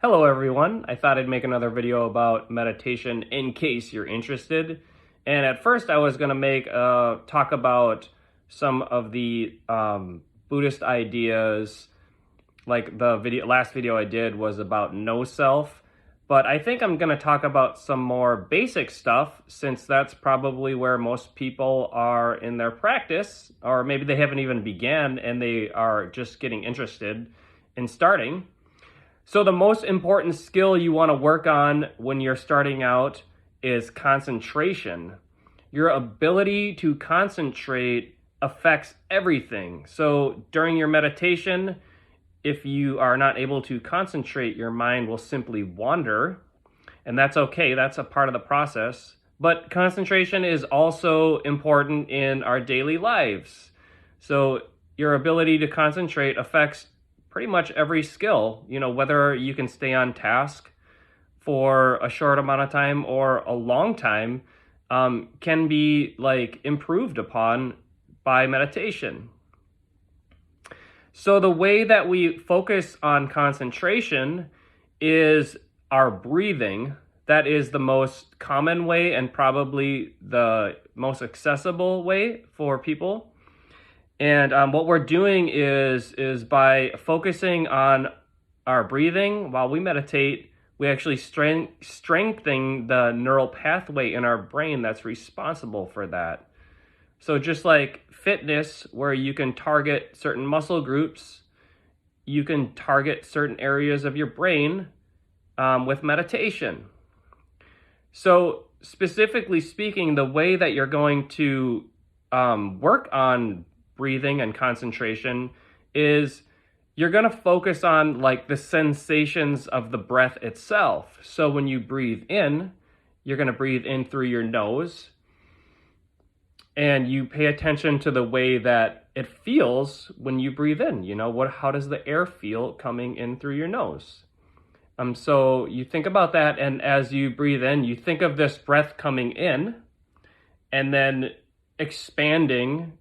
Hello everyone, I thought I'd make another video about meditation in case you're interested. And at first I was going to talk about some of the Buddhist ideas, like the last video I did was about no self. But I think I'm going to talk about some more basic stuff since that's probably where most people are in their practice, or maybe they haven't even began and they are just getting interested in starting. So the most important skill you want to work on when you're starting out is concentration. Your ability to concentrate affects everything. So during your meditation, if you are not able to concentrate, your mind will simply wander, and that's okay. That's a part of the process. But concentration is also important in our daily lives. So your ability to concentrate affects pretty much every skill, whether you can stay on task for a short amount of time or a long time, can be improved upon by meditation. So the way that we focus on concentration is our breathing. That is the most common way and probably the most accessible way for people. And what we're doing is by focusing on our breathing while we meditate, we actually strengthen the neural pathway in our brain that's responsible for that. So just like fitness, where you can target certain muscle groups, you can target certain areas of your brain with meditation. So specifically speaking, the way that you're going to work on breathing and concentration is you're going to focus on the sensations of the breath itself. So when you breathe in, you're going to breathe in through your nose, and you pay attention to the way that it feels when you breathe in. How does the air feel coming in through your nose? So you think about that, and as you breathe in, you think of this breath coming in and then expanding.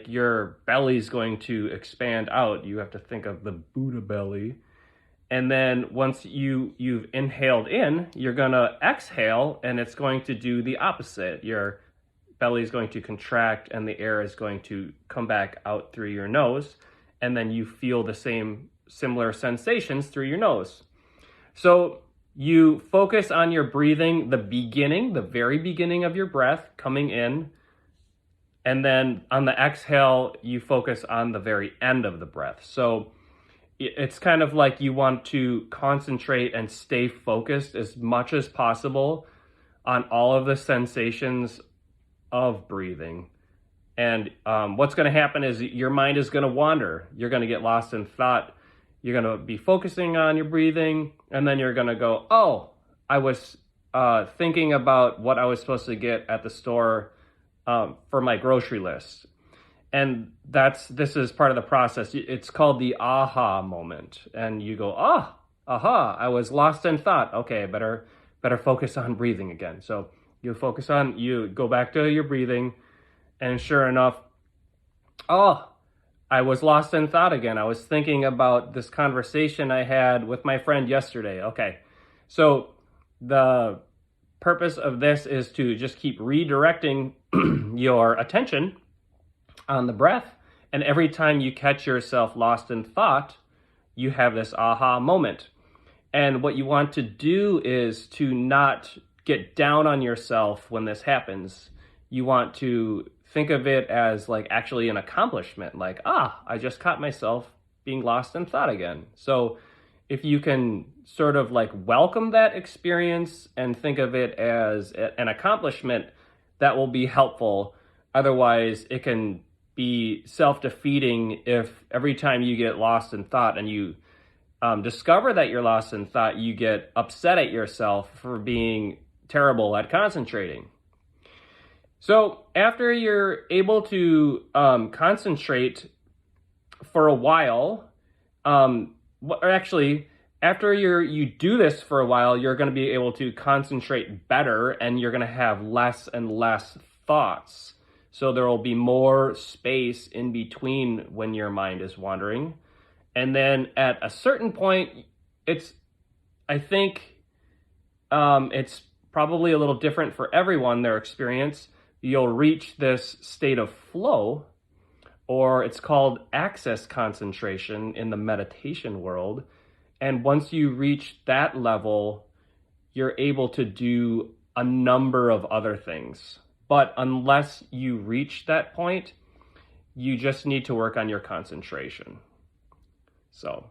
Your belly's going to expand out. You have to think of the Buddha belly. And then once you've inhaled in, you're going to exhale, and it's going to do the opposite. Your belly is going to contract, and the air is going to come back out through your nose. And then you feel the similar sensations through your nose. So you focus on your breathing, the very beginning of your breath coming in. And then on the exhale, you focus on the very end of the breath. So it's kind of like you want to concentrate and stay focused as much as possible on all of the sensations of breathing. And what's going to happen is your mind is going to wander. You're going to get lost in thought. You're going to be focusing on your breathing, and then you're going to go, oh, I was thinking about what I was supposed to get at the store for my grocery list. And this is part of the process. It's called the aha moment. And you go, aha, I was lost in thought. Okay, better focus on breathing again. So you go back to your breathing, and sure enough, I was lost in thought again. I was thinking about this conversation I had with my friend yesterday. Okay, so the purpose of this is to just keep redirecting your attention on the breath. And every time you catch yourself lost in thought, you have this aha moment. And what you want to do is to not get down on yourself when this happens. You want to think of it as actually an accomplishment. I just caught myself being lost in thought again. So if you can sort of welcome that experience and think of it as an accomplishment, that will be helpful. Otherwise, it can be self-defeating if every time you get lost in thought and you discover that you're lost in thought, you get upset at yourself for being terrible at concentrating. So after you're able to concentrate for a while, after you do this for a while, you're going to be able to concentrate better, and you're going to have less and less thoughts. So there will be more space in between when your mind is wandering. And then at a certain point, I think it's probably a little different for everyone, their experience. You'll reach this state of flow, or it's called access concentration in the meditation world. And once you reach that level, you're able to do a number of other things. But unless you reach that point, you just need to work on your concentration. So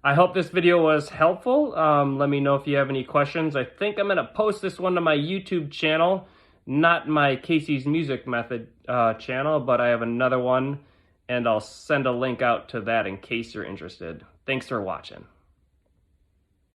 I hope this video was helpful. Let me know if you have any questions. I think I'm going to post this one to my YouTube channel, not my Casey's Music Method channel, but I have another one, and I'll send a link out to that in case you're interested. Thanks for watching.